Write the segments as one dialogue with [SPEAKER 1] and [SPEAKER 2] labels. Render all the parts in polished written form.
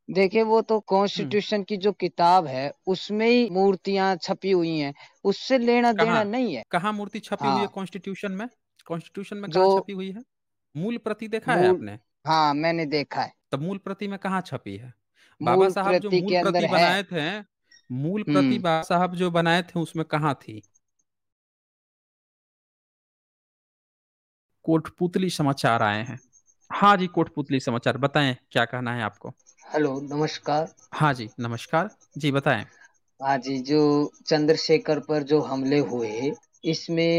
[SPEAKER 1] देखिए वो तो
[SPEAKER 2] हुँ,
[SPEAKER 1] कॉन्स्टिट्यूशन की जो किताब है, उसमें ही मूर्तियाँ छपी हुई हैं, उससे लेना-देना
[SPEAKER 2] कहाँ?
[SPEAKER 1] नहीं है।
[SPEAKER 2] कहाँ मूर्ति छपी हुई है
[SPEAKER 1] हाँ,
[SPEAKER 2] कॉन्स्टिट्यूशन में? कॉन्स्टिट्यूशन में
[SPEAKER 1] जो
[SPEAKER 2] कहाँ छपी हुई है? मूल प्रति देखा है
[SPEAKER 1] मूल
[SPEAKER 2] आपने?
[SPEAKER 1] हाँ, मैंने देखा है।
[SPEAKER 2] तब मूल प्रति में कहाँ छपी है? बाबा
[SPEAKER 1] मूल
[SPEAKER 2] साहब जो
[SPEAKER 1] प्रति
[SPEAKER 2] मूल
[SPEAKER 1] के अंदर
[SPEAKER 2] प्रति
[SPEAKER 1] है।
[SPEAKER 2] बनाए थे, मूल प्रति
[SPEAKER 1] हुँ।
[SPEAKER 2] बाबा साहब जो बनाए थे उसमें कहाँ थी? कोटपुतली समाचार आए हैं। हाँ जी, कोटपुतली समाचार बताएँ क्या कहना है आपको?
[SPEAKER 1] हेलो, नमस्कार।
[SPEAKER 2] हाँ जी, नमस्कार। जी बताएँ।
[SPEAKER 1] हाँ जी, जो चंद्रशेखर पर जो हमले हुए,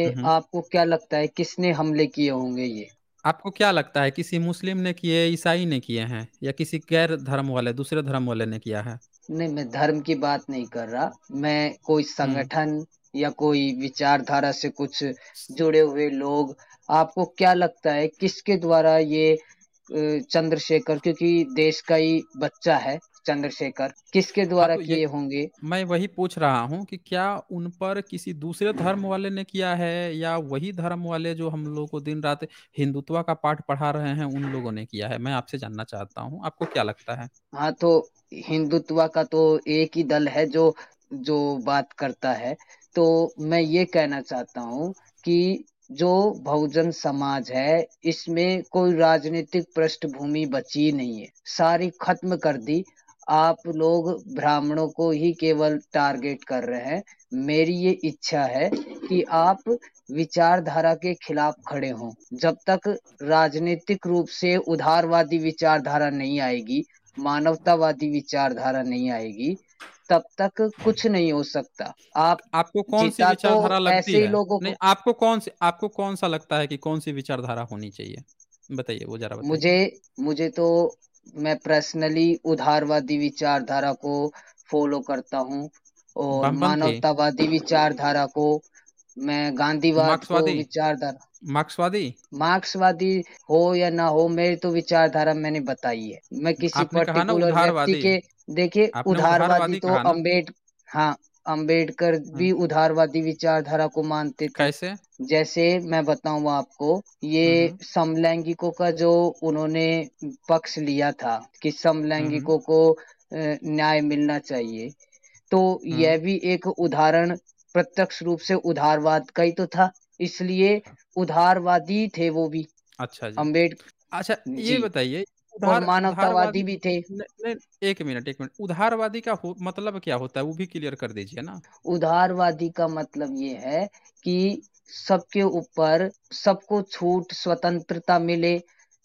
[SPEAKER 2] हुँ,
[SPEAKER 1] इसमें
[SPEAKER 2] हुँ।
[SPEAKER 1] आपको क्या लगता है किसने हमले किए होंगे ये?
[SPEAKER 2] आपको क्या लगता है किसी मुस्लिम ने किए, ईसाई ने किए हैं या किसी गैर धर्म वाले दूसरे धर्म वाले ने किया है?
[SPEAKER 1] नहीं, मैं धर्म की बात नहीं कर रहा। मैं कोई
[SPEAKER 2] हुँ।
[SPEAKER 1] संगठन या कोई विचारधारा से कुछ
[SPEAKER 2] स
[SPEAKER 1] जुड़े हुए लोग, आपको क्या लगता है किसके द्वारा ये चंद्रशेखर क्योंकि देश का ही बच्चा है चंद्रशेखर, किसके
[SPEAKER 2] हाँ,
[SPEAKER 1] द्वारा
[SPEAKER 2] तो ये
[SPEAKER 1] किए होंगे?
[SPEAKER 2] मैं वही पूछ रहा हूँ कि क्या उन पर किसी दूसरे धर्म वाले ने किया है या वही धर्म वाले जो हम लोगों को दिन-रात हिंदुत्व का पाठ पढ़ा रहे हैं, उन लोगों ने किया है? मैं आपसे जानना चाहता हूँ, आपको क्या लगता है?
[SPEAKER 1] हाँ, तो हिंदुत्व का तो एक ही दल है जो जो बात करता है। तो मैं ये कहना चाहता हूँ कि जो बहुजन समाज है, इसमें कोई राजनीतिक पृष्ठभूमि बची नहीं है, सारी खत्म कर दी। आप लोग ब्राह्मणों को ही केवल टारगेट कर रहे हैं। मेरी ये इच्छा है कि आप विचारधारा के खिलाफ खड़े हों। जब तक राजनीतिक रूप से उदारवादी विचारधारा नहीं आएगी, मानवतावादी विचारधारा नहीं आएगी, तब तक कुछ नहीं हो सकता। आप
[SPEAKER 2] आपको कौन-सी
[SPEAKER 1] जीता तो
[SPEAKER 2] विचारधारा लगती
[SPEAKER 1] ऐसे ही
[SPEAKER 2] है?
[SPEAKER 1] लोगों
[SPEAKER 2] नहीं,
[SPEAKER 1] को
[SPEAKER 2] आपको कौन-सा लगता है कि कौन-सी विचारधारा होनी चाहिए? बताइए, वो ज़रा
[SPEAKER 1] मुझे
[SPEAKER 2] बताइए।
[SPEAKER 1] मुझे तो मैं पर्सनली उदारवादी विचारधारा को फ़ॉलो करता हूँ और
[SPEAKER 2] वामपंथी?
[SPEAKER 1] मानवतावादी विचारधारा को मैं गांधीवाद को
[SPEAKER 2] मार्क्सवादी?
[SPEAKER 1] विचारधारा
[SPEAKER 2] मार्क्सवादी?
[SPEAKER 1] मार्क्सवादी हो या ना हो, मेरी तो विचारधारा मैंने बताई है। मैं किसी
[SPEAKER 2] आपने कहा ना
[SPEAKER 1] पर्टिकुलर व्यक्ति
[SPEAKER 2] उदारवादी,
[SPEAKER 1] के देखिए
[SPEAKER 2] आपने
[SPEAKER 1] उदारवादी
[SPEAKER 2] उदारवादी
[SPEAKER 1] तो
[SPEAKER 2] कहा ना?
[SPEAKER 1] हाँ, अम्बेडकर
[SPEAKER 2] हुँ,
[SPEAKER 1] भी उदारवादी विचारधारा को मानते थे।
[SPEAKER 2] कैसे?
[SPEAKER 1] जैसे मैं बताऊँ आपको,
[SPEAKER 2] हुँ,
[SPEAKER 1] ये
[SPEAKER 2] हुँ।
[SPEAKER 1] समलैंगिकों का जो उन्होंने पक्ष लिया था कि
[SPEAKER 2] हुँ, हुँ।
[SPEAKER 1] समलैंगिकों को न्याय मिलना चाहिए। तो
[SPEAKER 2] हुँ।
[SPEAKER 1] यह भी एक उदाहरण प्रत्यक्ष रूप से उदारवाद का ही तो था। इसलिए
[SPEAKER 2] अच्छा,
[SPEAKER 1] उदारवादी थे वो भी।
[SPEAKER 2] अच्छा जी।
[SPEAKER 1] अम्बेड
[SPEAKER 2] अच्छा, ये
[SPEAKER 1] जी,
[SPEAKER 2] बताइए
[SPEAKER 1] और
[SPEAKER 2] उदारवादी
[SPEAKER 1] मानवतावादी भी थे।
[SPEAKER 2] नहीं, 1 मिनट। उदारवादी का हो मतलब क्या होता है? वो भी क्लियर कर दीजिए ना।
[SPEAKER 1] उदारवादी का मतलब ये है कि सबके ऊपर सबको छूट, स्वतंत्रता मिले,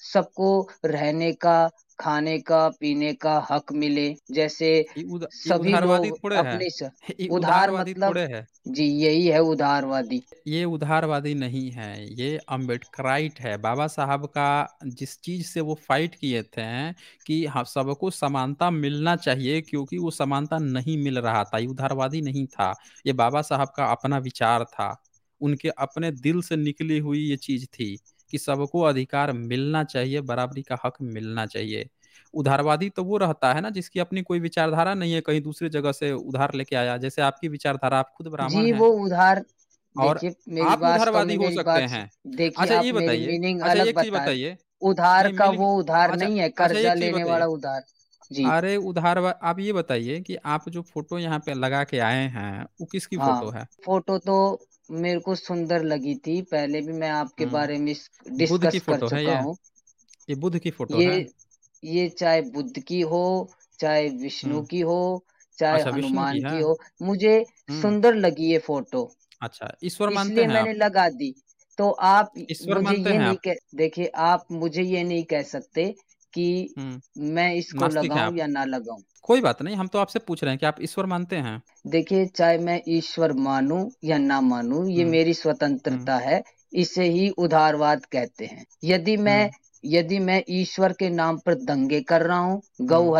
[SPEAKER 1] सबको रहने का, खाने का, पीने का हक मिले। जैसे
[SPEAKER 2] ये
[SPEAKER 1] सभी
[SPEAKER 2] उदारवादी
[SPEAKER 1] लोग
[SPEAKER 2] थोड़े है।
[SPEAKER 1] अपनी स
[SPEAKER 2] ये
[SPEAKER 1] उदार
[SPEAKER 2] उदारवादी
[SPEAKER 1] मतलब
[SPEAKER 2] थोड़े है।
[SPEAKER 1] जी, यही है उदारवादी।
[SPEAKER 2] ये उदारवादी नहीं है, ये अम्बेडकराइट है। बाबा साहब का जिस चीज़ से वो फाइट किए थे कि हाँ, सबको समानता मिलना चाहिए क्योंकि वो समानता नहीं मिल रहा था, ये उदारवादी नहीं था। ये बाबा साहब का अपना विचार था। उनके अपने दिल से निकली हुई ये चीज़ थी कि सबको अधिकार मिलना चाहिए, बराबरी का हक मिलना चाहिए। उदारवादी तो वो रहता है ना जिसकी अपनी कोई विचारधारा नहीं है, कहीं दूसरी जगह से उधार लेके आया। जैसे आपकी विचारधारा, आप खुद ब्राह्मण
[SPEAKER 1] जी,
[SPEAKER 2] हैं।
[SPEAKER 1] वो उधार
[SPEAKER 2] और
[SPEAKER 1] देखिए मेरी
[SPEAKER 2] आप
[SPEAKER 1] वास्तव में
[SPEAKER 2] उदारवादी हो
[SPEAKER 1] मेरी
[SPEAKER 2] सकते
[SPEAKER 1] बात स
[SPEAKER 2] हैं।
[SPEAKER 1] देखिए
[SPEAKER 2] अच्छा
[SPEAKER 1] आप
[SPEAKER 2] ये
[SPEAKER 1] मेरी
[SPEAKER 2] बताइए
[SPEAKER 1] मीनिंग
[SPEAKER 2] अच्छा
[SPEAKER 1] अलग
[SPEAKER 2] एक चीज़
[SPEAKER 1] बता रहे
[SPEAKER 2] बताइए
[SPEAKER 1] हैं। उधार
[SPEAKER 2] नहीं
[SPEAKER 1] का
[SPEAKER 2] मीनिंग
[SPEAKER 1] वो उधार
[SPEAKER 2] अच्छा
[SPEAKER 1] नहीं है,
[SPEAKER 2] अच्छा
[SPEAKER 1] कर्जा
[SPEAKER 2] एक चीज़
[SPEAKER 1] लेने वाला
[SPEAKER 2] बताइए।
[SPEAKER 1] उधार। जी,
[SPEAKER 2] अरे आप ये बताइए कि आप जो फ़ोटो यहाँ पे लगा के आए हैं, वो किसकी
[SPEAKER 1] हाँ,
[SPEAKER 2] फ़ोटो है?
[SPEAKER 1] फ़ोटो तो मेरे को सुंदर लगी थी, पहले भी मैं आपके
[SPEAKER 2] हुँ,
[SPEAKER 1] बारे में
[SPEAKER 2] बुद्ध की
[SPEAKER 1] डिस्कस कर
[SPEAKER 2] फ़ोटो है
[SPEAKER 1] चुका
[SPEAKER 2] ये?
[SPEAKER 1] हूँ।
[SPEAKER 2] ये बुद्ध की फ़ोटो
[SPEAKER 1] ये
[SPEAKER 2] है?
[SPEAKER 1] ये चाहे बुद्ध की हो, चाहे विष्णु
[SPEAKER 2] हुँ,
[SPEAKER 1] की हो, चाहे
[SPEAKER 2] अच्छा विष्णु की
[SPEAKER 1] हनुमान
[SPEAKER 2] है?
[SPEAKER 1] की हो, मुझे
[SPEAKER 2] हुँ,
[SPEAKER 1] सुंदर लगी ये फ़ोटो।
[SPEAKER 2] अच्छा ईश्वर मानते
[SPEAKER 1] इसलिए
[SPEAKER 2] हैं
[SPEAKER 1] मैंने
[SPEAKER 2] आप?
[SPEAKER 1] लगा दी। तो आप
[SPEAKER 2] ईश्वर
[SPEAKER 1] मुझे
[SPEAKER 2] मानते
[SPEAKER 1] ये
[SPEAKER 2] हैं
[SPEAKER 1] नहीं
[SPEAKER 2] आप?
[SPEAKER 1] कह देखिए आप मुझे ये नहीं कह सकते कि
[SPEAKER 2] हुँ,
[SPEAKER 1] मैं इसको
[SPEAKER 2] नास्तिक हैं
[SPEAKER 1] लगाऊँ
[SPEAKER 2] आप?
[SPEAKER 1] या ना लगाऊँ।
[SPEAKER 2] कोई बात नहीं, हम तो आपसे पूछ रहे हैं कि आप ईश्वर मानते हैं?
[SPEAKER 1] देखिए, चाहे मैं ईश्वर मानूँ या ना मानूँ, ये
[SPEAKER 2] हुँ,
[SPEAKER 1] मेरी
[SPEAKER 2] हुँ,
[SPEAKER 1] स्वतंत्रता है। इसे ही उदारवाद कहते हैं।
[SPEAKER 2] हुँ,
[SPEAKER 1] यदि मैं ईश्वर के नाम पर दंगे कर रहा हूँ,
[SPEAKER 2] हुँ,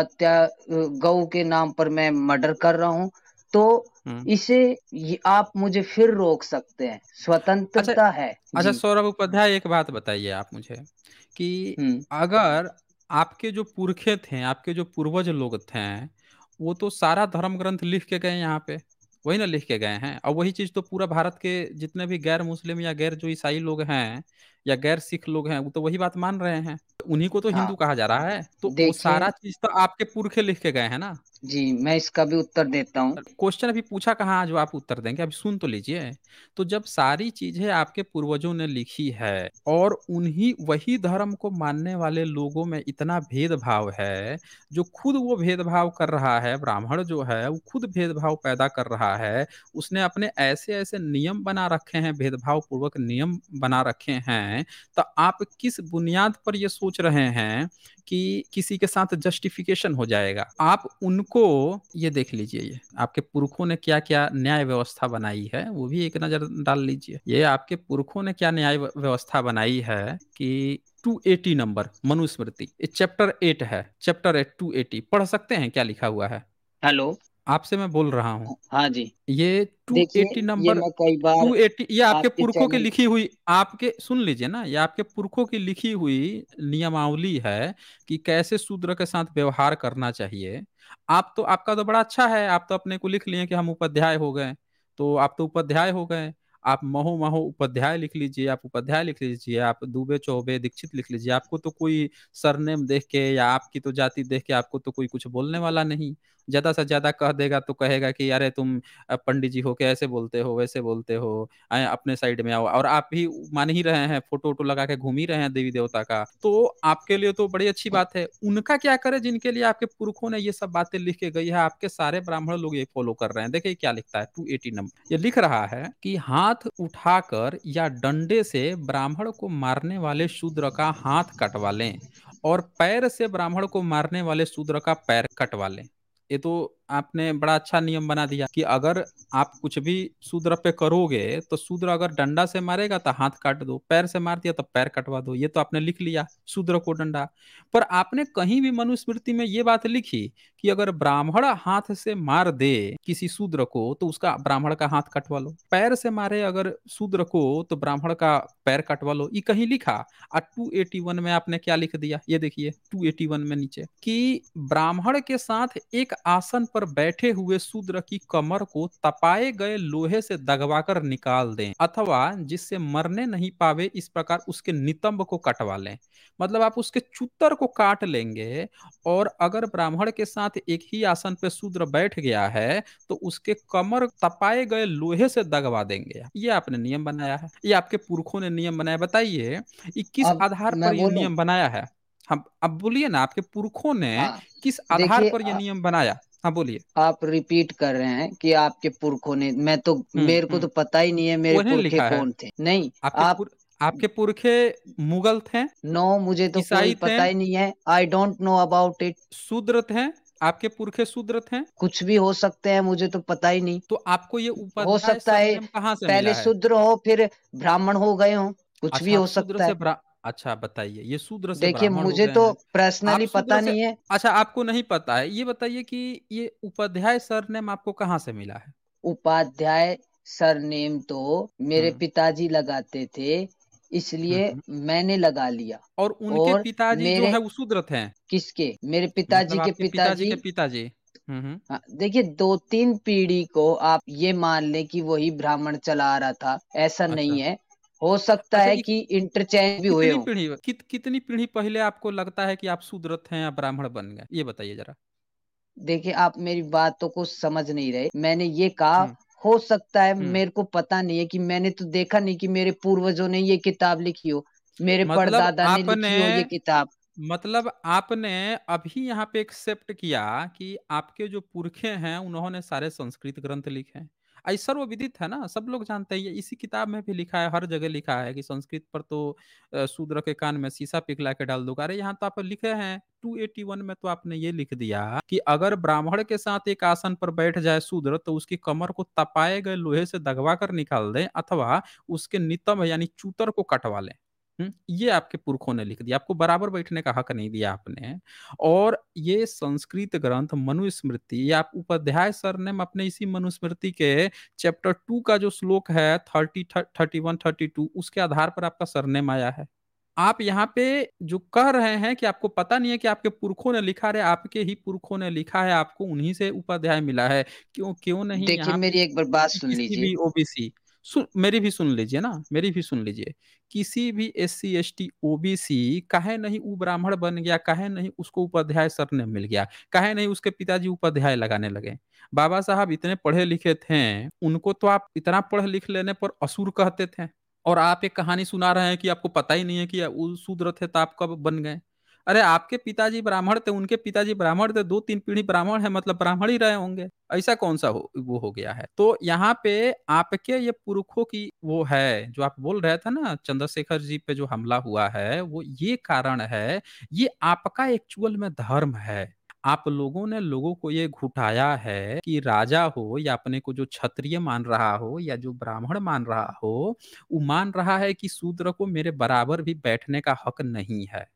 [SPEAKER 1] गऊ के नाम पर मैं मर्डर कर रहा हूँ, तो
[SPEAKER 2] हुँ।
[SPEAKER 1] इसे आप मुझे फिर रोक सकते हैं।
[SPEAKER 2] अच्छा
[SPEAKER 1] स्वतंत्रता है।
[SPEAKER 2] अच्छा
[SPEAKER 1] जी।
[SPEAKER 2] सौरभ उपाध्याय एक बात बताइए आप मुझे कि
[SPEAKER 1] हुँ।
[SPEAKER 2] अगर आपके जो पुरखे थे, आपके जो पूर्वज लोग थे, वो तो सारा धर्म ग्रंथ लिख के गए यहाँ पे, वही ना लिख के गए हैं और वही चीज़ तो पूरा भारत के जितने भी गैर मुस्लिम या गैर जो ईसाई लोग हैं, या गैर सिख लोग हैं, वो तो वही बात मान रहे हैं। उन्हीं को तो
[SPEAKER 1] हाँ,
[SPEAKER 2] हिंदू कहा जा रहा है। तो वो
[SPEAKER 1] देखिए,
[SPEAKER 2] सारा चीज़ तो आपके पुरखे लिख के गए हैं ना।
[SPEAKER 1] जी, मैं इसका भी उत्तर देता हूँ।
[SPEAKER 2] क्वेश्चन अभी पूछा कहाँ जो आप उत्तर देंगे, अभी सुन तो लीजिए। तो जब सारी चीजें आपके पूर्वजों ने लिखी है और उन्हीं वही धर्म को मानने वाले लोगों में इतना भेदभाव है, जो खुद वो भेदभाव कर रहा है, ब्राह्मण जो है वो खुद भेदभाव पैदा कर रहा है, उसने अपने ऐसे ऐसे नियम बना रखे हैं, भेदभाव पूर्वक नियम बना रखे हैं, तो आप किस बुनियाद पर ये सोच रहे हैं कि किसी के साथ जस्टिफिकेशन हो जाएगा? आप उनको ये देख लीजिए, ये आपके पुरखों ने क्या क्या न्याय व्यवस्था बनाई है वो भी एक नजर डाल लीजिए। ये आपके पुरखों ने क्या न्याय व्यवस्था बनाई है कि 280 नंबर मनुस्मृति, ये चैप्टर 8 है, चैप्टर 8 280 पढ़ सकते हैं क्या लिखा हुआ है?
[SPEAKER 1] हेलो।
[SPEAKER 2] आपसे मैं बोल रहा हूँ।
[SPEAKER 1] हाँ जी।
[SPEAKER 2] ये
[SPEAKER 1] देखिए,
[SPEAKER 2] 280
[SPEAKER 1] ये
[SPEAKER 2] नंबर
[SPEAKER 1] मैं कई बार
[SPEAKER 2] 280 ये आपके
[SPEAKER 1] आपके
[SPEAKER 2] पुरखों की
[SPEAKER 1] चैनल
[SPEAKER 2] लिखी हुई, आपके सुन लीजिए ना, ये आपके पुरखों की लिखी हुई नियमावली है कि कैसे शूद्र के साथ व्यवहार करना चाहिए। आप तो, आपका तो बड़ा अच्छा है, आप तो अपने को लिख लिए कि हम उपाध्याय हो गए। तो आप तो उपाध्याय हो गए। आप महो महो उपाध्याय लिख लीजिए, आप उपाध्याय लिख लीजिए, आप दुबे चौबे दीक्षित लिख लीजिए। आपको तो कोई सरनेम देख के या आपकी तो जाति देख के आपको तो कोई कुछ बोलने वाला नहीं। ज्यादा से ज्यादा कह देगा तो कहेगा कि अरे तुम पंडित जी हो के ऐसे बोलते हो वैसे बोलते हो, आए अपने साइड में आओ। और आप भी मान ही रहे हैं, फोटो वोटो लगा के घूम ही रहे हैं देवी देवता का, तो आपके लिए तो बड़ी अच्छी बात है। उनका क्या करे जिनके लिए आपके पुरखों ने ये सब बातें लिख के गई है, आपके सारे ब्राह्मण लोग ये फॉलो कर रहे हैं। देखिए क्या लिखता है 280 नंबर, ये लिख रहा है कि हाथ उठाकर या डंडे से ब्राह्मण को मारने वाले शूद्र का हाथ कटवा लें और पैर से ब्राह्मण को मारने वाले शूद्र का पैर कटवा लें। ये तो आपने बड़ा अच्छा नियम बना दिया कि अगर आप कुछ भी शूद्र पे करोगे तो शूद्र अगर डंडा से मारेगा तो हाथ काट दो, पैर से मार दिया तो पैर कटवा दो। ये तो आपने लिख लिया शूद्र को डंडा। पर आपने कहीं भी मनुस्मृति में ये बात लिखी कि अगर ब्राह्मण हाथ से मार दे किसी शूद्र को तो उसका ब्राह्मण का हाथ कटवा लो, पैर से मारे अगर शूद्र को तो ब्राह्मण का पैर कटवा लो, ये कहीं लिखा? और 281 में आपने क्या लिख दिया, ये देखिए 281 में नीचे कि ब्राह्मण के साथ एक आसन पर बैठे हुए शूद्र की कमर को तपाए गए लोहे से दगवाकर निकाल दें अथवा जिससे मरने नहीं पावे इस प्रकार उसके नितंब को कटवा लें। मतलब आप उसके चुत्तर को काट लेंगे और अगर ब्राह्मण के साथ एक ही आसन पे शूद्र बैठ गया है तो उसके कमर तपाए गए लोहे से दगवा देंगे। ये आपने नियम बनाया है, ये आपके पुरखों ने नियम बनाया। बताइए ये किस
[SPEAKER 1] अब
[SPEAKER 2] आधार
[SPEAKER 1] मैं
[SPEAKER 2] पर ये
[SPEAKER 1] बोलूं।
[SPEAKER 2] नियम बनाया है? हम अब बोलिए ना, आपके पुरखों ने
[SPEAKER 1] हाँ,
[SPEAKER 2] किस आधार
[SPEAKER 1] देखिए,
[SPEAKER 2] पर ये नियम बनाया? हाँ बोलिए।
[SPEAKER 1] आप रिपीट कर रहे हैं कि आपके पुरखों ने, मैं तो, मेरे को
[SPEAKER 2] हम्म।
[SPEAKER 1] तो पता ही नहीं है मेरे
[SPEAKER 2] उन्हें
[SPEAKER 1] पुरखे
[SPEAKER 2] लिखा है।
[SPEAKER 1] कौन थे। नहीं,
[SPEAKER 2] आपके
[SPEAKER 1] आप,
[SPEAKER 2] आपके पुरखे मुगल थे,
[SPEAKER 1] नो, मुझे तो कोई
[SPEAKER 2] ईसाई थे,
[SPEAKER 1] पता ही नहीं है। I don't know about it.
[SPEAKER 2] शूद्र थे, आपके पुरखे शूद्र थे।
[SPEAKER 1] कुछ भी हो सकते हैं, मुझे तो पता ही नहीं।
[SPEAKER 2] तो आपको ये
[SPEAKER 1] हो
[SPEAKER 2] उपाध्याय
[SPEAKER 1] सकता है
[SPEAKER 2] सरनेम कहाँ से
[SPEAKER 1] पहले
[SPEAKER 2] मिला है?
[SPEAKER 1] शूद्र हो फिर ब्राह्मण हो गए हो, कुछ भी
[SPEAKER 2] अच्छा आप
[SPEAKER 1] हो
[SPEAKER 2] शूद्र
[SPEAKER 1] सकता
[SPEAKER 2] से
[SPEAKER 1] है।
[SPEAKER 2] अच्छा बताइए, ये शूद्र से
[SPEAKER 1] देखिए,
[SPEAKER 2] ब्राह्मण हो
[SPEAKER 1] मुझे
[SPEAKER 2] गए
[SPEAKER 1] तो
[SPEAKER 2] हैं। आप
[SPEAKER 1] पर्सनली
[SPEAKER 2] शूद्र
[SPEAKER 1] पता
[SPEAKER 2] से,
[SPEAKER 1] नहीं है।
[SPEAKER 2] अच्छा आपको नहीं पता है, ये बताइए कि ये उपाध्याय सरनेम आपको कहाँ से मिला है?
[SPEAKER 1] उपाध्याय सरनेम तो मेरे
[SPEAKER 2] हम्म
[SPEAKER 1] पिताजी लगाते थे, इसलिए
[SPEAKER 2] हम्म।
[SPEAKER 1] मैंने लगा लिया।
[SPEAKER 2] और उनके
[SPEAKER 1] और
[SPEAKER 2] पिताजी जो
[SPEAKER 1] मेरे,
[SPEAKER 2] है वो शूद्र थे?
[SPEAKER 1] किसके, मेरे
[SPEAKER 2] मतलब
[SPEAKER 1] पिताजी के
[SPEAKER 2] आपके पिताजी
[SPEAKER 1] पिताजी।
[SPEAKER 2] के पिताजी। हम्म।
[SPEAKER 1] हाँ, देखिए, दो तीन पीढ़ी को आप ये मान लें कि वही ब्राह्मण चला रहा था, ऐसा नहीं
[SPEAKER 2] अच्छा।
[SPEAKER 1] है। हो सकता
[SPEAKER 2] अच्छा
[SPEAKER 1] है
[SPEAKER 2] ये
[SPEAKER 1] कि इंटरचेंज भी हुए
[SPEAKER 2] कितनी
[SPEAKER 1] हों।
[SPEAKER 2] पीढ़ी कितनी पीढ़ी पहले आपको लगता है कि आप शूद्र थे या ब्राह्मण बन गए, ये बताइए जरा।
[SPEAKER 1] देखिए, आप मेरी बातों को समझ नहीं रहे। मैंने ये कहा,
[SPEAKER 2] हम्म
[SPEAKER 1] हो सकता है,
[SPEAKER 2] हम्म।
[SPEAKER 1] मेरे को पता नहीं है कि मैंने तो देखा नहीं कि मेरे पूर्वजों ने ये किताब लिखी हो, मेरे
[SPEAKER 2] मतलब
[SPEAKER 1] परदादा ने
[SPEAKER 2] आपने
[SPEAKER 1] लिखी हो ये किताब।
[SPEAKER 2] मतलब आपने अभी यहाँ पे एक्सेप्ट किया कि आपके जो पुरखे हैं उन्होंने सारे संस्कृत ग्रंथ लिखे हैं। ऐसा सर्वविदित है ना, सब लोग जानते हैं। ये इसी किताब में भी लिखा है, हर जगह लिखा है कि संस्कृत पर तो शूद्र के कान में शीशा पिघला के डाल दूंगा। अरे यहाँ तो आप लिखे हैं 281 में, तो आपने ये लिख दिया कि अगर ब्राह्मण के साथ एक आसन पर बैठ जाए शूद्र तो उसकी कमर को तपाए गए लोहे से दगवा कर निकाल दें अथवा उसके नितंब यानी चूतर को कटवा लें। ये आपके पुरखों ने लिख दिया, आपको बराबर बैठने का हक नहीं दिया आपने। और ये संस्कृत ग्रंथ मनुस्मृति, ये आप उपाध्याय सरनेम अपने इसी मनुस्मृति के चैप्टर 2 का जो श्लोक है 30 31 32 उसके आधार पर आपका सरनेम आया है। आप यहाँ पे जो कह रहे हैं कि आपको पता नहीं है कि आपके पुरखों ने लिखा, रहे आपके ही पुरखों ने लिखा है, आपको उन्हीं से उपाध्याय मिला है। क्यों क्यों नहीं
[SPEAKER 1] देखिए,
[SPEAKER 2] यहाँ पे
[SPEAKER 1] मेरी एक बार बात सुन
[SPEAKER 2] किसी
[SPEAKER 1] लीजिए।
[SPEAKER 2] भी ओबीसी मेरी भी सुन लीजिए ना, मेरी भी सुन लीजिए। किसी भी एससी, एसटी, ओबीसी काहे नहीं वो ब्राह्मण बन गया, काहे नहीं उसको उपाध्याय सरनेम मिल गया, काहे नहीं उसके पिताजी उपाध्याय लगाने लगे। बाबा साहब इतने पढ़े लिखे थे, उनको तो आप इतना पढ़ लिख लेने पर असुर कहते थे। और आप एक कहानी सुना रहे हैं कि आपको पता ही नहीं है कि वो शूद्र थे तो आप कब बन गए। अरे आपके पिताजी ब्राह्मण थे, उनके पिताजी ब्राह्मण थे, 2-3 पीढ़ी ब्राह्मण है, मतलब ब्राह्मण ही रहे होंगे। ऐसा कौन-सा वो हो गया है? तो यहाँ पे आपके ये पुरखों की वो है, जो आप बोल रहे थे ना चंद्रशेखर जी पे जो हमला हुआ है, वो ये कारण है, ये आपका एक्चुअल में धर्म है। आप लोगों ने लोगों को ये घुटाया है कि राजा हो या अपने को जो क्षत्रिय मान रहा हो या जो ब्राह्मण मान रहा हो, वो मान रहा है कि शूद्र को मेरे बराबर भी बैठने का हक नहीं है।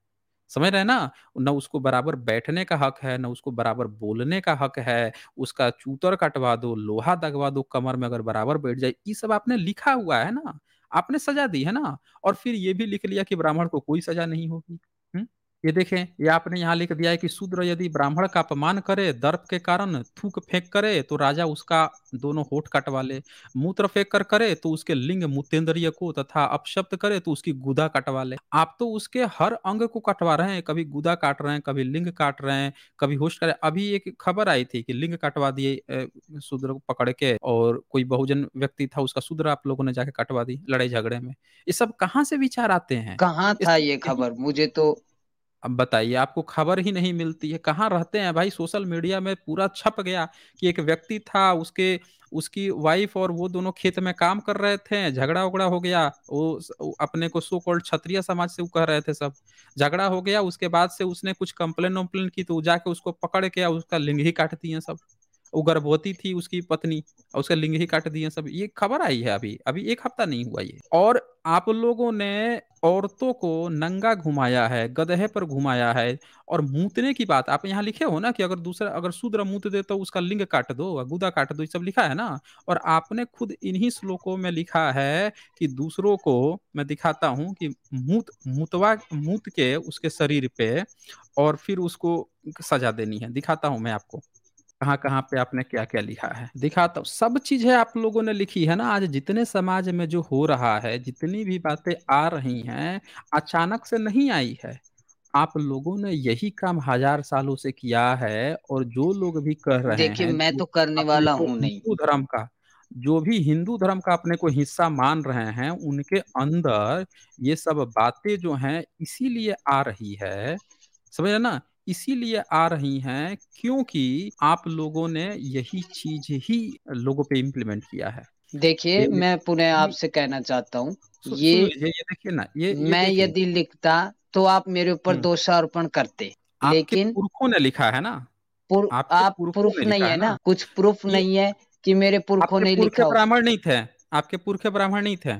[SPEAKER 2] समझ रहे हैं ना? ना उसको बराबर बैठने का हक है, ना उसको बराबर बोलने का हक है, उसका चूतर कटवा दो, लोहा दगवा दो कमर में अगर बराबर बैठ जाए, ये सब आपने लिखा हुआ है ना, आपने सज़ा दी है ना, और फिर ये भी लिख लिया कि ब्राह्मण को कोई सज़ा नहीं होगी। हुँ? ये देखें, ये आपने यहाँ लिख दिया है कि शूद्र यदि ब्राह्मण का अपमान करे, दर्प के कारण थूक फेंक करे, तो राजा उसका दोनों होंठ कटवा ले। मूत्र फेंक कर करे तो उसके लिंग मूत्रेंद्रिय को तथा अपशब्द करे तो उसकी गुदा कटवा ले। आप तो उसके हर अंग को कटवा रहे हैं, कभी गुदा काट रहे हैं, कभी लिंग काट रहे हैं, कभी होश कर अभी एक खबर आई थी कि लिंग कटवा दिए शूद्र को पकड़ के, और कोई बहुजन व्यक्ति था उसका शूद्र आप लोगों ने जाके कटवा दी लड़ाई झगड़े में। ये सब कहाँ से विचार आते हैं?
[SPEAKER 1] कहाँ
[SPEAKER 2] ये
[SPEAKER 1] था
[SPEAKER 2] सब
[SPEAKER 1] ये
[SPEAKER 2] यही।
[SPEAKER 1] खबर? मुझे तो
[SPEAKER 2] अब बताइए, आपको खबर ही नहीं मिलती है, कहाँ रहते हैं भाई? सोशल मीडिया में पूरा छप गया कि एक व्यक्ति था, उसके उसकी वाइफ़ और वो दोनों खेत में काम कर रहे थे, झगड़ा-वगड़ा हो गया। वो अपने को सो कॉल्ड क्षत्रिय समाज से वो कह रहे थे सब। झगड़ा हो गया, उसके बाद से उसने कुछ कंप्लेन-वम्प्लेन की तो जाके उसको पकड़ के उसका लिंग ही काट दिए सब। वो गर्भवती थी उसकी पत्नी, और उसका लिंग ही काट दिए सब। ये खबर आई है अभी, अभी 1 हफ्ता नहीं हुआ ये। और आप लोगों ने औरतों को नंगा घुमाया है, गधे पर घुमाया है, और मूतने की बात आप यहाँ लिखे हो ना कि अगर दूसरा अगर शूद्र मूत दे तो उसका लिंग काट दो, गुदा काट दो, ये सब लिखा है ना? और आपने खुद इन्हीं श्लोकों में लिखा है कि दूसरों को मैं दिखाता हूँ कि मूत के उसके शरीर पे और फिर उसको सज़ा देनी है। दिखाता हूँ मैं आपको। कहाँ-कहाँ पे आपने क्या-क्या लिखा है। दिखाता हूँ, सब चीज़ें आप लोगों ने लिखी है ना, आज जितने समाज में जो हो रहा है, जितनी भी बातें आ रही हैं, अचानक से नहीं आई है। आप लोगों ने यही काम हज़ार सालों से किया है, और जो लोग भी कह रहे
[SPEAKER 1] देखिए,
[SPEAKER 2] हैं,
[SPEAKER 1] मैं
[SPEAKER 2] जो
[SPEAKER 1] तो करने
[SPEAKER 2] अपने
[SPEAKER 1] वाला
[SPEAKER 2] को
[SPEAKER 1] हूँ नहीं।
[SPEAKER 2] हिंदू धर्म का जो भी हिंदू धर्म का अपने को हिस्सा मान रहे हैं, उनके अंदर ये सब बातें जो हैं इसीलिए आ रही है, समझ रहे हैं ना? इसीलिए आ रही हैं क्योंकि आप लोगों ने यही चीज़ ही लोगों पे इम्प्लीमेंट किया है।
[SPEAKER 1] देखिए,
[SPEAKER 2] ये
[SPEAKER 1] मैं पुनः
[SPEAKER 2] ये
[SPEAKER 1] आपसे कहना चाहता हूँ,
[SPEAKER 2] सुन
[SPEAKER 1] ये
[SPEAKER 2] लीजिए, ये देखिए ना, ये
[SPEAKER 1] मैं
[SPEAKER 2] देखिए।
[SPEAKER 1] यदि लिखता तो आप मेरे ऊपर
[SPEAKER 2] हुँ,
[SPEAKER 1] दोषारोपण करते।
[SPEAKER 2] आपके
[SPEAKER 1] लेकिन
[SPEAKER 2] पुरखों ने लिखा है ना,
[SPEAKER 1] आप
[SPEAKER 2] आपके पुरखों
[SPEAKER 1] प्रूफ़
[SPEAKER 2] ने
[SPEAKER 1] नहीं
[SPEAKER 2] लिखा
[SPEAKER 1] है
[SPEAKER 2] है ना,
[SPEAKER 1] ना, कुछ प्रूफ़
[SPEAKER 2] ये
[SPEAKER 1] नहीं है कि मेरे पुरखों
[SPEAKER 2] आपके
[SPEAKER 1] ने
[SPEAKER 2] पुरखे
[SPEAKER 1] लिखा हो।
[SPEAKER 2] ब्राह्मण नहीं थे? आपके पुरखे ब्राह्मण नहीं थे?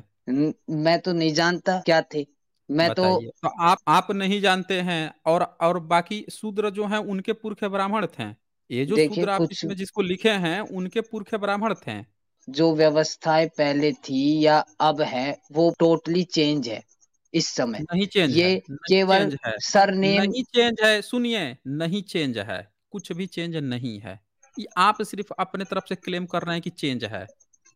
[SPEAKER 1] मैं तो नहीं जानता क्या थे। मैं तो
[SPEAKER 2] बताइए। तो आप नहीं जानते हैं, और बाकी शूद्र जो हैं उनके पुरखे ब्राह्मण थे। ये जो
[SPEAKER 1] देखिए
[SPEAKER 2] शूद्र आप
[SPEAKER 1] कुछ
[SPEAKER 2] इसमें जिसको लिखे हैं, उनके पुरखे ब्राह्मण थे।
[SPEAKER 1] जो व्यवस्थाएँ पहले थी या अब है, वो टोटली चेंज है, इस समय।
[SPEAKER 2] नहीं चेंज है,
[SPEAKER 1] ये
[SPEAKER 2] नहीं
[SPEAKER 1] केवल
[SPEAKER 2] चेंज है,
[SPEAKER 1] सरनेम
[SPEAKER 2] नहीं चेंज है, सुनिए, नहीं चेंज है, कुछ भी चेंज नहीं है। ये आप सिर्फ़ अपने तरफ से क्लेम कर रहे हैं कि चेंज है,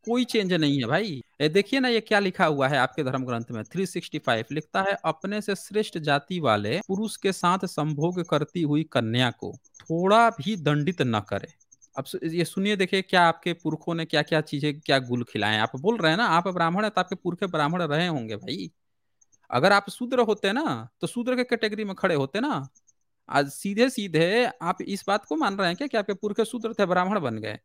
[SPEAKER 2] कोई चेंज नहीं है भाई। देखिए ना ये क्या लिखा हुआ है आपके धर्म ग्रंथ में 365 लिखता है, अपने से श्रेष्ठ जाति वाले पुरुष के साथ संभोग करती हुई कन्या को थोड़ा भी दंडित न करे। अब ये सुनिए, देखिए क्या आपके पुरखों ने क्या-क्या चीज़ें क्या गुल खिलाए हैं। आप बोल रहे हैं ना आप ब्राह्मण हैं तो आपके पुरखे ब्राह्मण रहे होंगे भाई। अगर आप शूद्र होते ना, तो शूद्र के कैटेगरी में खड़े होते ना। आज सीधे-सीधे आप इस बात को मान रहे हैं क्या कि आपके पुरखे शूद्र थे, ब्राह्मण बन गए?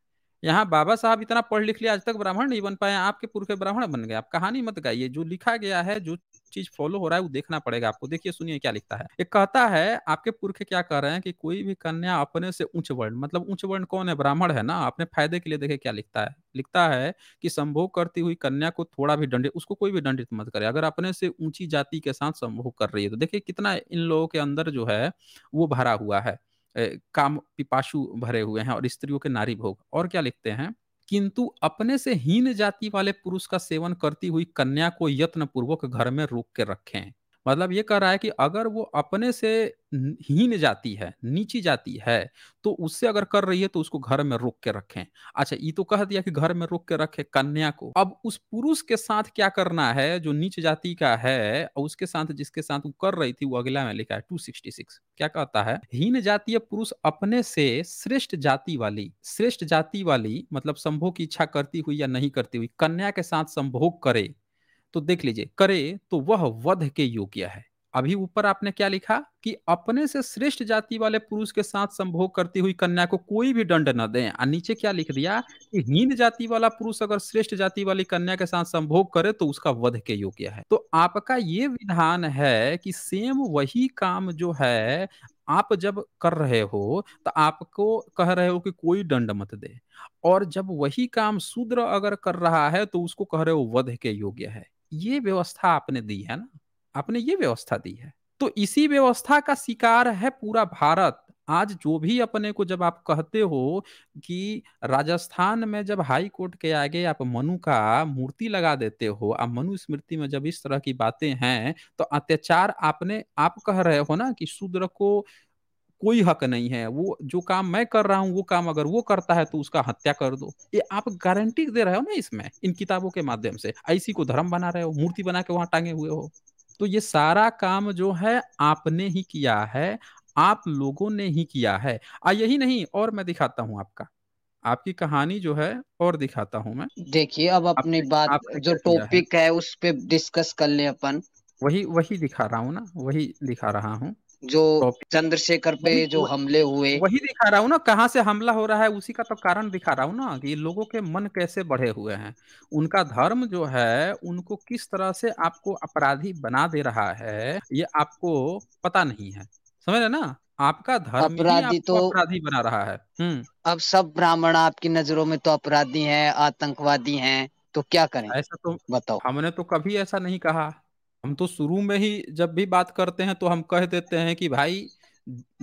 [SPEAKER 2] यहाँ बाबा साहब इतना पढ़ लिख लिया, आज तक ब्राह्मण नहीं बन पाए, आपके पुरखे ब्राह्मण बन गए। आप कहानी मत गाइए, जो लिखा गया है, जो चीज़ फ़ॉलो हो रहा है, वो देखना पड़ेगा आपको। देखिए, सुनिए क्या लिखता है। ये कहता है, आपके पुरखे क्या कह रहे हैं कि कोई भी कन्या अपने से उच्च वर्ण, मतलब उच्च वर्ण कौन है? ब्राह्मण है ना, अपने फ़ायदे के लिए देखिए क्या लिखता है। लिखता है कि संभोग करती हुई कन्या को थोड़ा भी दंडित, उसको कोई भी दंडित मत करे। अगर अपने से ऊँची जाति के साथ संभोग कर रही है, तो देखिए कितना इन लोगों के अंदर जो है, वो भरा हुआ है। काम पिपाशु भरे हुए हैं और स्त्रियों के नारी भोग। और क्या लिखते हैं? किंतु अपने से हीन जाति वाले पुरुष का सेवन करती हुई कन्या को यत्न पूर्वक घर में रोक के रखें। मतलब ये कह रहा है कि अगर वो अपने से हीन जाति है, नीची जाति है, तो उससे अगर कर रही है तो उसको घर में रोक के रखें। अच्छा, ये तो कह दिया कि घर में रोक के रखें कन्या को। अब उस पुरुष के साथ क्या करना है जो नीच जाति का है और उसके साथ जिसके साथ वो कर रही थी, वो अगला में लिखा है 266 क्या कहता है? हीन जातीय पुरुष अपने से श्रेष्ठ जाति वाली मतलब संभोग की इच्छा करती हुई या नहीं करती हुई कन्या के साथ संभोग करे, तो देख लीजिए, करे तो वह वध के योग्य है। अभी ऊपर आपने क्या लिखा कि अपने से श्रेष्ठ जाति वाले पुरुष के साथ संभोग करती हुई कन्या को कोई भी दंड न दें, और नीचे क्या लिख दिया कि हीन जाति वाला पुरुष अगर श्रेष्ठ जाति वाली कन्या के साथ संभोग करे तो उसका वध के योग्य है। तो आपका ये विधान है कि सेम वही काम जो है आप जब कर रहे हो तो आपको कह रहे हो कि कोई दंड मत दे, और जब वही काम शूद्र अगर कर रहा है तो उसको कह रहे हो वध के योग्य है। ये व्यवस्था आपने दी है ना, आपने ये व्यवस्था दी है। तो इसी व्यवस्था का शिकार है पूरा भारत। आज जो भी अपने को जब आप कहते हो कि राजस्थान में जब हाई कोर्ट के आगे आप मनु का मूर्ति लगा देते हो, आप मनु स्मृति में जब इस तरह की बातें हैं, तो अत्याचार आपने आप कह रहे हो ना कि शूद्र को कोई हक नहीं है। वो जो काम मैं कर रहा हूँ, वो काम अगर वो करता है तो उसका हत्या कर दो। ये आप गारंटी दे रहे हो ना इसमें, इन किताबों के माध्यम से। इसी को धर्म बना रहे हो, मूर्ति बना के वहाँ टाँगे हुए हो। तो ये सारा काम जो है आपने ही किया है, आप लोगों ने ही किया है। यही नहीं और मैं दिखाता हूँ आपका, आपकी कहानी जो है और दिखाता हूँ मैं,
[SPEAKER 1] देखिए, अब अपनी
[SPEAKER 2] आपने
[SPEAKER 1] बात
[SPEAKER 2] आपने
[SPEAKER 1] जो
[SPEAKER 2] क्या किया है।
[SPEAKER 1] टॉपिक है उस पे डिस्कस कर लें अपन।
[SPEAKER 2] वही वही दिखा रहा हूँ ना, वही दिखा रहा हूँ।
[SPEAKER 1] जो
[SPEAKER 2] टॉपिक
[SPEAKER 1] चंद्रशेखर पे
[SPEAKER 2] वही
[SPEAKER 1] जो
[SPEAKER 2] व
[SPEAKER 1] हमले हुए।
[SPEAKER 2] वही दिखा रहा हूँ ना, कहाँ से हमला हो रहा है उसी का तो कारण दिखा रहा हूँ ना, कि लोगों के मन कैसे बढ़े हुए हैं। उनका धर्म जो है, उनको किस तरह से आपको अपराधी बना दे रहा है, ये आपको पता नहीं है। समझ रहे ना? आपका धर्म ही
[SPEAKER 1] अपराधी
[SPEAKER 2] आपको
[SPEAKER 1] तो
[SPEAKER 2] अपराधी बना रहा है। हुँ।
[SPEAKER 1] अब सब ब्राह्मण आपकी नजरों में तो अपराधी हैं, आतंकवादी हैं, तो क्या करें?
[SPEAKER 2] ऐसा तो
[SPEAKER 1] बताओ।
[SPEAKER 2] हमने तो कभी ऐसा नहीं कहा। हम तो शुरू में ही जब भी बात करते हैं तो हम कह देते हैं कि भाई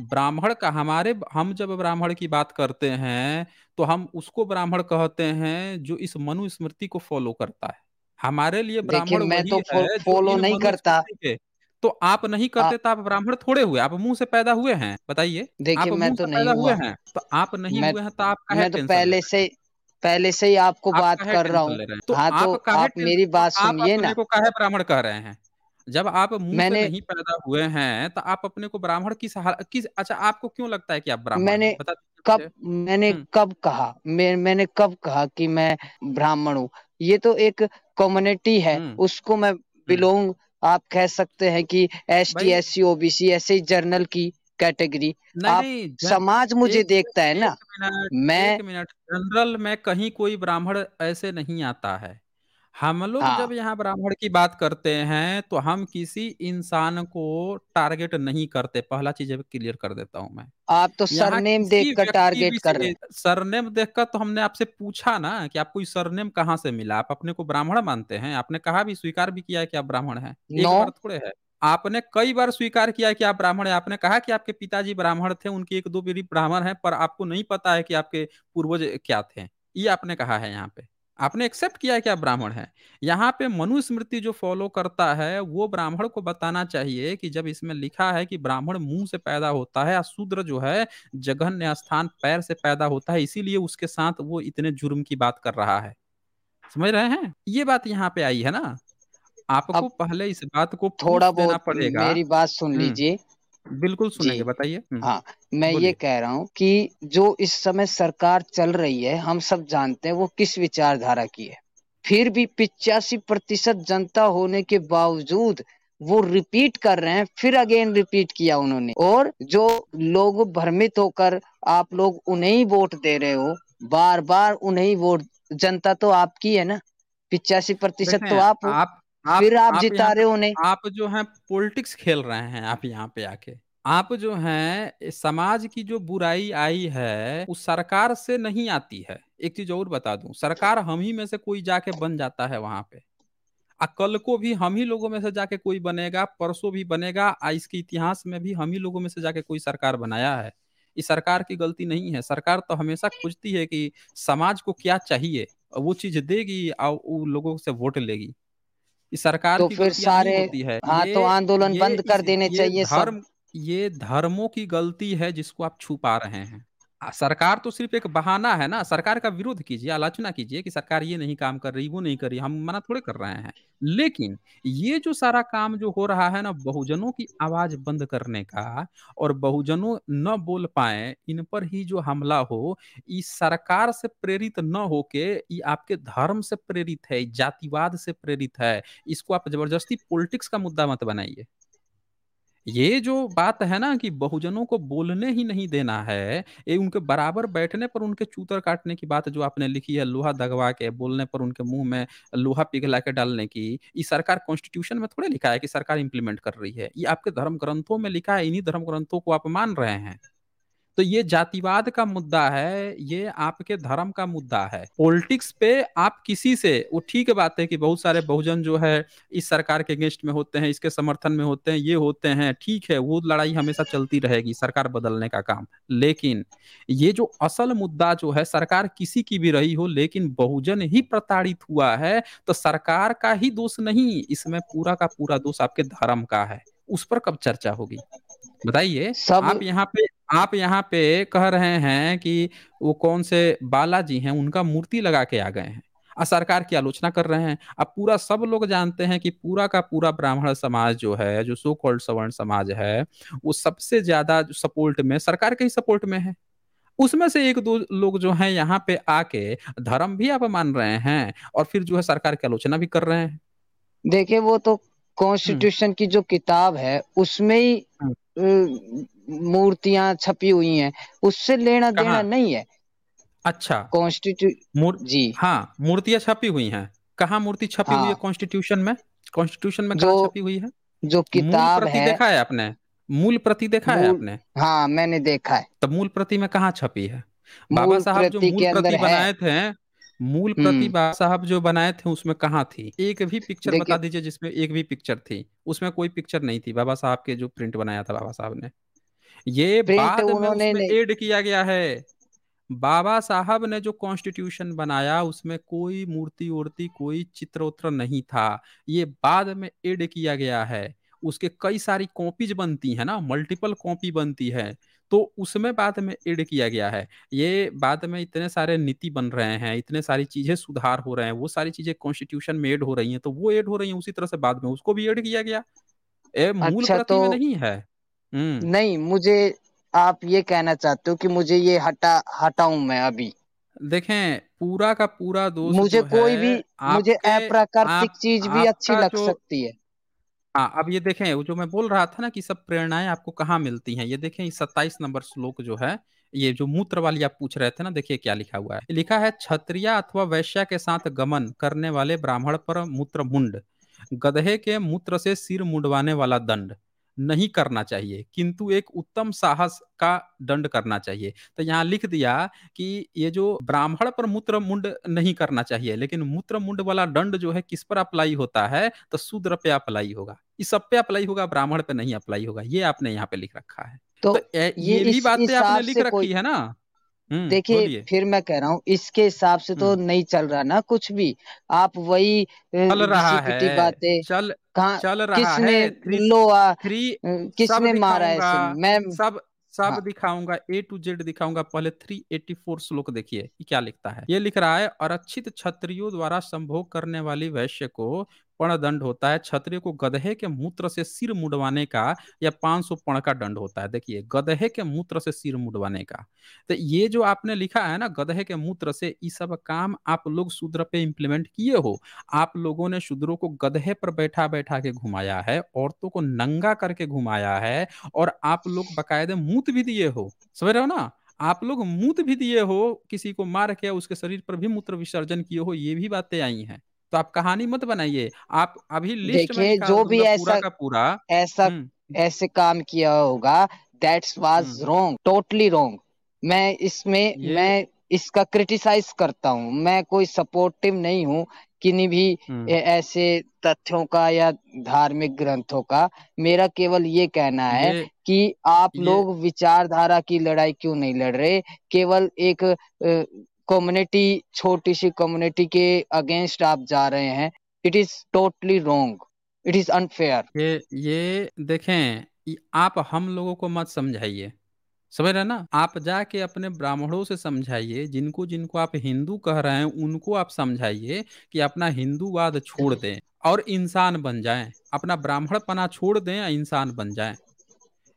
[SPEAKER 2] ब्राह्मण का हमारे हम जब ब्राह्मण की बात करते हैं तो हम उसको ब्राह्मण कहते हैं जो इस मनुस्मृति को फॉलो करता है। हमारे लिए
[SPEAKER 1] देखिए,
[SPEAKER 2] ब्राह्मण
[SPEAKER 1] मैं तो
[SPEAKER 2] वही है जो
[SPEAKER 1] फॉलो
[SPEAKER 2] इन
[SPEAKER 1] नहीं करता।
[SPEAKER 2] मनुस्मृति के, तो आप नहीं
[SPEAKER 1] आ,
[SPEAKER 2] करते तो आप ब्राह्मण थोड़े हुए, आप मुंह से पैदा हुए हैं, बताइए?
[SPEAKER 1] देखिए,
[SPEAKER 2] आप
[SPEAKER 1] मैं
[SPEAKER 2] मुंह
[SPEAKER 1] तो
[SPEAKER 2] से
[SPEAKER 1] नहीं
[SPEAKER 2] पैदा हुए
[SPEAKER 1] हुआ।
[SPEAKER 2] हैं, तो आप नहीं
[SPEAKER 1] मैं
[SPEAKER 2] हुए हैं तो आप काहे
[SPEAKER 1] मैं तो
[SPEAKER 2] टेंशन ले रहे हैं?
[SPEAKER 1] पहले से ही आपको
[SPEAKER 2] आप
[SPEAKER 1] बात
[SPEAKER 2] काहे
[SPEAKER 1] कर रहा
[SPEAKER 2] टेंशन
[SPEAKER 1] हूँ।
[SPEAKER 2] ले रहे हैं? तो
[SPEAKER 1] हाँ, तो
[SPEAKER 2] आप काहे
[SPEAKER 1] आप
[SPEAKER 2] टेंशन
[SPEAKER 1] मेरी
[SPEAKER 2] तो
[SPEAKER 1] बात
[SPEAKER 2] आप
[SPEAKER 1] सुनिए
[SPEAKER 2] अपने
[SPEAKER 1] ना।
[SPEAKER 2] को काहे ब्राह्मण कह रहे हैं? जब आप मुँह से
[SPEAKER 1] मैंने
[SPEAKER 2] नहीं पैदा हुए हैं, तो आप अपने को ब्राह्मण किस अच्छा आपको क्यों लगता है कि आप ब्राह्मण
[SPEAKER 1] मैंने
[SPEAKER 2] हैं? बता दीजिए मुझे? हुँ,
[SPEAKER 1] मैंने कब कहा कि मैं ब्राह्मण हूँ? ये तो एक कम्युनिटी है,
[SPEAKER 2] हुँ,
[SPEAKER 1] उसको मैं
[SPEAKER 2] हुँ।
[SPEAKER 1] बिलोंग, आप कह सकते हैं कि एसटी,
[SPEAKER 2] भई
[SPEAKER 1] एससी, ओबीसी ऐसे ही जर्नल की कैटेगरी।
[SPEAKER 2] नहीं,
[SPEAKER 1] आप
[SPEAKER 2] नहीं जन
[SPEAKER 1] समाज मुझे
[SPEAKER 2] एक
[SPEAKER 1] देखता है ना।
[SPEAKER 2] 1 मिनट,
[SPEAKER 1] मैं
[SPEAKER 2] 1 मिनट जनरल में कहीं कोई ब्राह्मण ऐसे नहीं आता है। हम लोग
[SPEAKER 1] हाँ,
[SPEAKER 2] जब यहाँ ब्राह्मण की बात करते हैं, तो हम किसी इंसान को टारगेट नहीं करते, पहला चीज़ अब क्लियर कर देता हूँ मैं।
[SPEAKER 1] आप तो
[SPEAKER 2] यहाँ
[SPEAKER 1] सरनेम
[SPEAKER 2] किसी
[SPEAKER 1] देखकर
[SPEAKER 2] व्यक्ति
[SPEAKER 1] टारगेट कर रहे
[SPEAKER 2] विशेष
[SPEAKER 1] हैं।
[SPEAKER 2] सरनेम देखकर तो हमने आपसे पूछा ना कि आपको ये सरनेम कहाँ से मिला? आप अपने को ब्राह्मण मानते हैं? आपने कहा भी स्वीकार भी किया है कि आप ब्राह्मण हैं। एक
[SPEAKER 1] नो।
[SPEAKER 2] बार थोड़े है। आपने कई बार स्वीकार किया है कि आप ब्राह्मण हैं। आपने कहा कि आपके पिताजी ब्राह्मण थे, उनकी 1-2 पीढ़ी ब्राह्मण हैं, पर आपको नहीं पता है कि आपके पूर्वज क्या थे। ये आपने कहा है यहाँ पे। आपने एक्सेप्ट किया है कि आप ब्राह्मण हैं। यहाँ पे मनुस्मृति जो फ़ॉलो करता है, वो ब्राह्मण को बताना चाहिए कि जब इसमें लिखा है कि ब्राह्मण मुँह से पैदा होता है और शूद्र जो है जघन्य स्थान पैर से पैदा होता है, इसीलिए उसके साथ वो इतने जुर्म की बात कर रहा है। समझ रहे हैं? ये बात यहाँ पे आई है ना? आपको
[SPEAKER 1] अब
[SPEAKER 2] पहले इस बात को
[SPEAKER 1] थोड़ा
[SPEAKER 2] प्रूफ़ देना
[SPEAKER 1] बहुत
[SPEAKER 2] पड़ेगा।
[SPEAKER 1] मेरी बात सुन
[SPEAKER 2] हुँ,
[SPEAKER 1] लीजिए।
[SPEAKER 2] बिल्कुल सुनेंगे,
[SPEAKER 1] जी,
[SPEAKER 2] बताइए? हुँ,
[SPEAKER 1] हाँ, मैं ये
[SPEAKER 2] बोलिए।
[SPEAKER 1] कह रहा हूँ कि जो इस समय सरकार चल रही है, हम सब जानते हैं वो किस विचारधारा की है। फिर भी 85% जनता होने के बावजूद वो रिपीट कर रहे हैं, फिर अगेन रिपीट किया उन्होंने। और जो लोग भ्रमित होकर आप लोग उन्हें ही वोट दे रहे हो, बार-बार उन्हें ही वोट, जनता तो आपकी है ना, 85% तो
[SPEAKER 2] देखें,
[SPEAKER 1] आप हो,
[SPEAKER 2] आप
[SPEAKER 1] फिर आप
[SPEAKER 2] आप यहाँ
[SPEAKER 1] जिता
[SPEAKER 2] पे
[SPEAKER 1] रहे हो उन्हें।
[SPEAKER 2] आप जो हैं पॉलिटिक्स खेल रहे हैं आप यहाँ पे आके। आप जो हैं समाज की जो बुराई आई है, वो सरकार से नहीं आती है। एक चीज़ और बता दूँ, सरकार हम ही में से कोई जाके बन जाता है वहाँ पे। कल को भी हम ही लोगों में से जाके कोई बनेगा, परसों भी बनेगा, इसके इतिहास में भी हम ही लोगों में से जाके कोई सरकार बनाया है। ये सरकार की गलती नहीं है, सरकार तो हमेशा खोजती है कि समाज को क्या चाहिए, वो चीज़ देगी और वो लोगों से वोट लेगी। ये सरकार
[SPEAKER 1] तो
[SPEAKER 2] की
[SPEAKER 1] फिर
[SPEAKER 2] गलतियाँ नहीं
[SPEAKER 1] सारे,
[SPEAKER 2] होती है।
[SPEAKER 1] हाँ, तो आंदोलन
[SPEAKER 2] ये
[SPEAKER 1] बंद कर
[SPEAKER 2] इस
[SPEAKER 1] देने चाहिए सब।
[SPEAKER 2] ये धर्मों की गलती है जिसको आप छुपा रहे हैं। सरकार तो सिर्फ एक बहाना है ना, सरकार का विरोध कीजिए, आलोचना कीजिए कि सरकार ये नहीं काम कर रही, वो नहीं कर रही, हम मना थोड़े कर रहे हैं। लेकिन ये जो सारा काम जो हो रहा है ना, बहुजनों की आवाज बंद करने का और बहुजनों न बोल पाए, इन पर ही जो हमला हो, ये सरकार से प्रेरित न होके ये आपके धर्म से प्रेरित है, जातिवाद से प्रेरित है। इसको आप जबरदस्ती पॉलिटिक्स का मुद्दा मत बनाइए। ये जो बात है ना कि बहुजनों को बोलने ही नहीं देना है, ये उनके बराबर बैठने पर उनके चूतर काटने की बात जो आपने लिखी है, लोहा दगवा के बोलने पर उनके मुंह में लोहा पिघला के डालने की, ये सरकार कॉन्स्टिट्यूशन में थोड़े लिखा है कि सरकार इंप्लीमेंट कर रही है। ये आपके धर्म ग्रंथों में लिखा है, इन्हीं धर्म ग्रंथों को आप मान रहे हैं। तो ये जातिवाद का मुद्दा है, ये आपके धर्म का मुद्दा है। पॉलिटिक्स पे आप किसी से, वो ठीक बात है कि बहुत सारे बहुजन जो है इस सरकार के अगेंस्ट में होते हैं, इसके समर्थन में होते हैं, ये होते हैं, ठीक है, वो लड़ाई हमेशा चलती रहेगी, सरकार बदलने का काम। लेकिन ये जो असल मुद्दा जो है, सरकार किसी की भी रही हो, लेकिन बहुजन ही प्रताड़ित हुआ है, तो सरकार का ही दोष नहीं, इसमें पूरा का पूरा दोष आपके धर्म का है। उस पर कब चर्चा होगी? बताइए।
[SPEAKER 1] सब।
[SPEAKER 2] आप यहाँ पे कह रहे हैं कि वो कौन से बालाजी हैं, उनका मूर्ति लगा के आ गए हैं और सरकार की आलोचना कर रहे हैं। अब पूरा सब लोग जानते हैं कि पूरा का पूरा ब्राह्मण समाज जो है, जो सो कॉल्ड सवर्ण समाज है, वो सबसे ज्यादा सपोर्ट में, सरकार के ही सपोर्ट में है। उसमें से एक दो लोग जो हैं यहाँ पे आके धर्म भी आप मान रहे हैं और फिर जो है सरकार की आलोचना भी कर रहे हैं।
[SPEAKER 1] देखिए, वो तो
[SPEAKER 2] हम्म।
[SPEAKER 1] कॉन्स्टिट्यूशन की जो किताब है उसमें ही
[SPEAKER 2] हम्म।
[SPEAKER 1] मूर्तियां छपी हुई हैं, उससे लेना देना
[SPEAKER 2] कहाँ?
[SPEAKER 1] नहीं है।
[SPEAKER 2] अच्छा।
[SPEAKER 1] कॉन्स्टिट्यू
[SPEAKER 2] मूर
[SPEAKER 1] जी।
[SPEAKER 2] हाँ, मूर्तियाँ छपी हुई हैं। कहाँ मूर्ति छपी हुई है
[SPEAKER 1] हाँ,
[SPEAKER 2] कॉन्स्टिट्यूशन में? कॉन्स्टिट्यूशन में
[SPEAKER 1] जो
[SPEAKER 2] कहाँ छपी हुई है?
[SPEAKER 1] जो
[SPEAKER 2] मूल
[SPEAKER 1] किताब
[SPEAKER 2] प्रति
[SPEAKER 1] है,
[SPEAKER 2] देखा है आपने? मूल प्रति देखा है
[SPEAKER 1] मूल,
[SPEAKER 2] आपने?
[SPEAKER 1] हाँ, मैंने देखा है।
[SPEAKER 2] तब मूल प्रति में कहाँ छपी है? बाबा
[SPEAKER 1] मूल
[SPEAKER 2] साहब जो
[SPEAKER 1] प्रति
[SPEAKER 2] मूल
[SPEAKER 1] के अंदर
[SPEAKER 2] प्रति
[SPEAKER 1] है।
[SPEAKER 2] बनाए थे, मूल प्रति
[SPEAKER 1] हम्म।
[SPEAKER 2] बाबा साहब जो बनाए थे उसमें कहाँ थी? एक भी पिक्चर बता
[SPEAKER 1] देखिए,
[SPEAKER 2] दीजिए जिसमें एक भी पिक्चर थी। उसमें कोई पिक्चर नहीं थी बाबा साहब के जो प्रिंट बनाया था बाबा साहब ने। ये
[SPEAKER 1] प्रिंट
[SPEAKER 2] बाद में
[SPEAKER 1] उन्होंने
[SPEAKER 2] उसमें
[SPEAKER 1] नहीं।
[SPEAKER 2] ऐड किया गया है। बाबा साहब ने जो कॉन्स्टिट्यूशन बनाया उसमें कोई मूर्ति वूर्ति, कोई चित्र उत्र नहीं था। ये बाद में ऐड किया गया है। उसके कई सारी कॉपीज बनती है ना, मल्टीपल कॉपी बनती है, तो उसमें बाद में ऐड किया गया है। ये बाद में इतने सारे नीति बन रहे हैं, इतने सारी चीजें सुधार हो रहे हैं, वो सारी चीजें कॉन्स्टिट्यूशन में ऐड हो रही हैं, तो वो ऐड हो रही हैं उसी तरह से बाद में उसको भी ऐड किया गया। ये मूल
[SPEAKER 1] अच्छा,
[SPEAKER 2] प्रति
[SPEAKER 1] तो
[SPEAKER 2] में नहीं है। हम्म।
[SPEAKER 1] नहीं, मुझे, आप ये कहना चाहते हो कि मुझे ये हटाऊं मैं अभी?
[SPEAKER 2] देखें, पूरा का पूरा दोष
[SPEAKER 1] मुझे
[SPEAKER 2] जो
[SPEAKER 1] कोई भी,
[SPEAKER 2] है
[SPEAKER 1] मुझे
[SPEAKER 2] आपके,
[SPEAKER 1] अप्राकृतिक
[SPEAKER 2] आप
[SPEAKER 1] चीज भी अच्छी
[SPEAKER 2] आपका
[SPEAKER 1] लग
[SPEAKER 2] जो,
[SPEAKER 1] सकती है।
[SPEAKER 2] हाँ, अब ये देखें, वो जो मैं बोल रहा था ना कि सब प्रेरणाएं आपको कहाँ मिलती हैं, ये देखें, ये 27 नंबर श्लोक जो है, ये जो मूत्र वाली आप पूछ रहे थे ना, देखिए क्या लिखा हुआ है। लिखा है, क्षत्रिय अथवा वैश्य के साथ गमन करने वाले ब्राह्मण पर मूत्र मुंड, गधे के मूत्र से सिर मुंडवाने वाला दंड नहीं करना चाहिए, किंतु एक उत्तम साहस का दंड करना चाहिए। तो यहाँ लिख दिया कि ये जो ब्राह्मण पर मूत्र मुंड नहीं करना चाहिए, लेकिन मूत्र मुंड वाला दंड जो है किस पर अप्लाई होता है, तो शूद्र पे अप्लाई होगा, इस सब पे अप्लाई होगा, ब्राह्मण पे नहीं अप्लाई होगा। ये आपने यहाँ पे लिख रखा है।
[SPEAKER 1] तो
[SPEAKER 2] तो
[SPEAKER 1] ये
[SPEAKER 2] ये भी
[SPEAKER 1] इस
[SPEAKER 2] बातें आपने
[SPEAKER 1] हिसाब
[SPEAKER 2] लिख
[SPEAKER 1] से कोई,
[SPEAKER 2] रखी है ना।
[SPEAKER 1] देखिए,
[SPEAKER 2] बोलिए।
[SPEAKER 1] फिर मैं कह रहा हूँ, इसके हिसाब से तो
[SPEAKER 2] हम्म।
[SPEAKER 1] नहीं चल रहा ना कुछ भी। आप वही
[SPEAKER 2] चल
[SPEAKER 1] घिसी
[SPEAKER 2] रहा
[SPEAKER 1] पिटी
[SPEAKER 2] है।
[SPEAKER 1] बातें।
[SPEAKER 2] चल
[SPEAKER 1] कहाँ?
[SPEAKER 2] चल रहा
[SPEAKER 1] किसने
[SPEAKER 2] है। थ्री
[SPEAKER 1] लोहा,
[SPEAKER 2] थ्री सब
[SPEAKER 1] किसने मारा है
[SPEAKER 2] दिखाऊंगा।
[SPEAKER 1] इसे? मैं।
[SPEAKER 2] सब सब
[SPEAKER 1] हाँ।
[SPEAKER 2] दिखाऊंगा, A to Z दिखाऊंगा। पहले 384 श्लोक देखिए, ये क्या लिखता है। ये लिख रहा है, अरक्षित क्षत्रियों द्वारा संभोग करने वाली वैश्य को पण दंड होता है, क्षत्रिय को गधे के मूत्र से सिर मुड़वाने का या 500 पण का दंड होता है। देखिए, गधे के मूत्र से सिर मुड़वाने का। तो ये जो आपने लिखा है ना, गधे के मूत्र से, ये सब काम आप लोग शूद्र पे इंप्लीमेंट किए हो। आप लोगों ने शूद्रों को गधे पर बैठा बैठा के घुमाया है, औरतों को नंगा करके घुमाया है, और आप लोग बकायदे मूत भी दिए हो। समझ रहे हो ना? आप लोग मूत भी दिए हो, किसी को मार के उसके शरीर पर भी मूत्र विसर्जन किए हो, ये भी बातें आई हैं। तो आप कहानी मत बनाइए। आप अभी लिस्ट में
[SPEAKER 1] देखिए,
[SPEAKER 2] निकाल
[SPEAKER 1] जो भी
[SPEAKER 2] दूंगा पूरा
[SPEAKER 1] ऐसा
[SPEAKER 2] का पूरा।
[SPEAKER 1] ऐसा
[SPEAKER 2] हम्म।
[SPEAKER 1] ऐसे काम किया होगा, that's was
[SPEAKER 2] hmm.
[SPEAKER 1] Wrong, totally wrong.
[SPEAKER 2] ये।
[SPEAKER 1] मैं इसका क्रिटिसाइज करता हूँ। मैं कोई सपोर्टिव नहीं हूँ किन्हीं भी
[SPEAKER 2] हम्म।
[SPEAKER 1] ऐसे तथ्यों का या धार्मिक ग्रंथों का। मेरा केवल ये कहना है
[SPEAKER 2] ये
[SPEAKER 1] कि आप
[SPEAKER 2] ये
[SPEAKER 1] लोग विचारधारा की लड़ाई क्यों नहीं लड़ रहे? केवल एक कम्युनिटी, छोटी सी कम्युनिटी के अगेंस्ट आप जा रहे हैं। It is totally wrong, it is unfair.
[SPEAKER 2] ये देखें, आप हम लोगों को मत समझाइए, समझ रहे हैं ना? आप जाके अपने ब्राह्मणों से समझाइए, जिनको जिनको आप हिंदू कह रहे हैं उनको आप समझाइए कि अपना हिंदूवाद छोड़ दें और इंसान बन जाएं, अपना ब्राह्मणपना छोड़ दें या इंसान बन जाएं।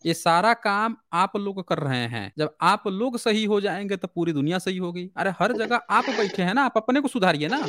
[SPEAKER 2] ये सारा काम आप लोग कर रहे हैं। जब आप लोग सही हो जाएंगे तो पूरी दुनिया सही होगी। अरे हर जगह आप बैठे हैं ना, आप अपने को सुधारिए ना।